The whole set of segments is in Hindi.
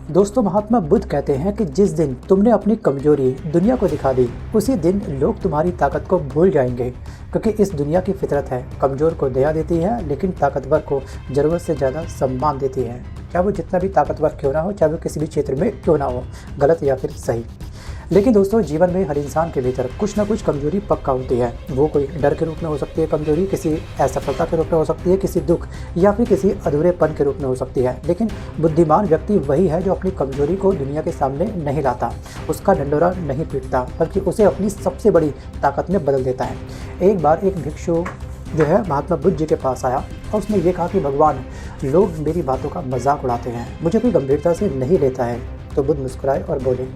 दोस्तों, महात्मा बुद्ध कहते हैं कि जिस दिन तुमने अपनी कमजोरी दुनिया को दिखा दी, उसी दिन लोग तुम्हारी ताकत को भूल जाएंगे। क्योंकि इस दुनिया की फितरत है, कमज़ोर को दया देती है, लेकिन ताकतवर को ज़रूरत से ज़्यादा सम्मान देती है। चाहे वो जितना भी ताकतवर क्यों ना हो, चाहे वो किसी भी क्षेत्र में क्यों ना हो, गलत या फिर सही। लेकिन दोस्तों, जीवन में हर इंसान के भीतर कुछ ना कुछ कमजोरी पक्का होती है। वो कोई डर के रूप में हो सकती है कमजोरी, किसी असफलता के रूप में हो सकती है, किसी दुख या फिर किसी अधूरेपन के रूप में हो सकती है। लेकिन बुद्धिमान व्यक्ति वही है जो अपनी कमजोरी को दुनिया के सामने नहीं लाता, उसका ढंढोरा नहीं पीटता, बल्कि उसे अपनी सबसे बड़ी ताकत में बदल देता है। एक बार एक भिक्षु जो है महात्मा बुद्ध जी के पास आया और उसने ये कहा कि भगवान, लोग मेरी बातों का मजाक उड़ाते हैं, मुझे कोई गंभीरता से नहीं लेता है। तो बुद्ध मुस्कुराए और बोले,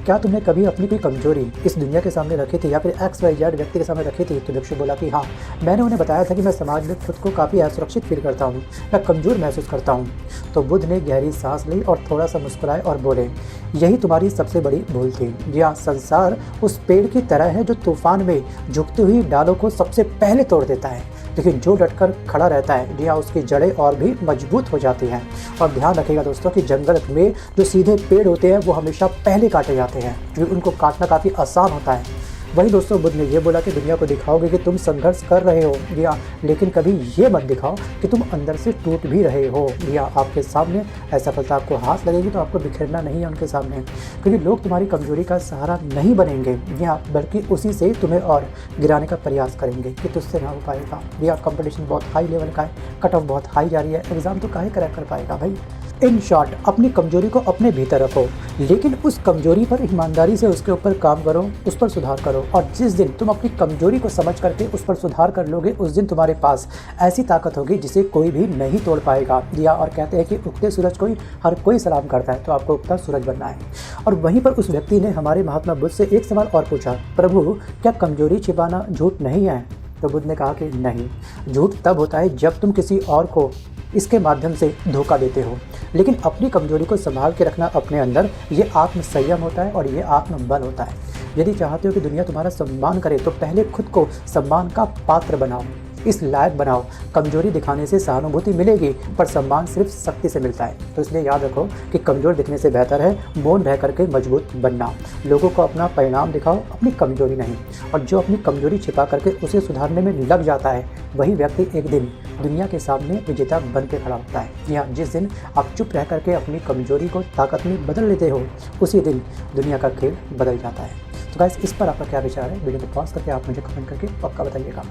क्या तुमने कभी अपनी कोई कमजोरी इस दुनिया के सामने रखी थी या फिर XYZ व्यक्ति के सामने रखी थी? तो भिक्षु बोला कि हाँ, मैंने उन्हें बताया था कि मैं समाज में खुद को काफ़ी असुरक्षित फील करता हूँ, मैं कमज़ोर महसूस करता हूँ। तो बुद्ध ने गहरी सांस ली और थोड़ा सा मुस्कुराए और बोले, यही तुम्हारी सबसे बड़ी भूल थी। यह संसार उस पेड़ की तरह है जो तूफान में झुकती हुई डालों को सबसे पहले तोड़ देता है, लेकिन जो डटकर खड़ा रहता है, जी हाँ, उसकी जड़ें और भी मजबूत हो जाती हैं। और ध्यान रखिएगा दोस्तों कि जंगल में जो सीधे पेड़ होते हैं वो हमेशा पहले काटे जाते हैं, क्योंकि उनको काटना काफ़ी आसान होता है। वही दोस्तों, बुद्ध ने ये बोला कि दुनिया को दिखाओगे कि तुम संघर्ष कर रहे हो, जी हाँ, लेकिन कभी ये मत दिखाओ कि तुम अंदर से टूट भी रहे हो। जी हाँ, आपके सामने असफलता आपको हाथ लगेगी तो आपको बिखरना नहीं है उनके सामने, क्योंकि लोग तुम्हारी कमजोरी का सहारा नहीं बनेंगे, जी हाँ, बल्कि उसी से तुम्हें और गिराने का प्रयास करेंगे कि तुझसे ना हो पाएगा। जी हाँ, कंपटीशन बहुत हाई लेवल का है, कट ऑफ बहुत हाई जा रही है, एग्जाम तो काहे क्रैक कर पाएगा भाई। इन शॉर्ट, अपनी कमजोरी को अपने भीतर रखो, लेकिन उस कमजोरी पर ईमानदारी से उसके ऊपर काम करो, उस पर सुधार करो। और जिस दिन तुम अपनी कमजोरी को समझ करके उस पर सुधार कर लोगे, उस दिन तुम्हारे पास ऐसी ताकत होगी जिसे कोई भी नहीं तोड़ पाएगा। दिया और कहते हैं कि उगते सूरज को हर कोई सलाम करता है, तो आपको उगता सूरज बनना है। और वहीं पर उस व्यक्ति ने हमारे महात्मा बुद्ध से एक सवाल और पूछा, प्रभु, क्या कमजोरी छिपाना झूठ नहीं है? तो बुद्ध ने कहा कि नहीं, झूठ तब होता है जब तुम किसी और को इसके माध्यम से धोखा देते हो, लेकिन अपनी कमजोरी को संभाल के रखना अपने अंदर, ये आत्म संयम होता है और ये आत्मबल होता है। यदि चाहते हो कि दुनिया तुम्हारा सम्मान करे, तो पहले खुद को सम्मान का पात्र बनाओ, इस लायक बनाओ। कमजोरी दिखाने से सहानुभूति मिलेगी, पर सम्मान सिर्फ शक्ति से मिलता है। तो इसलिए याद रखो कि कमजोर दिखने से बेहतर है मौन रह करके मजबूत बनना। लोगों को अपना परिणाम दिखाओ, अपनी कमजोरी नहीं। और जो अपनी कमजोरी छिपा करके उसे सुधारने में लग जाता है, वही व्यक्ति एक दिन दुनिया के सामने विजेता बन के खड़ा होता है। जी हाँ, जिस दिन आप चुप रह करके अपनी कमजोरी को ताकत में बदल लेते हो, उसी दिन दुनिया का खेल बदल जाता है। तो गाइस, इस पर आपका क्या विचार है? वीडियो को पॉज करके आप मुझे कमेंट करके पक्का बताइएगा।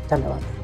धन्यवाद।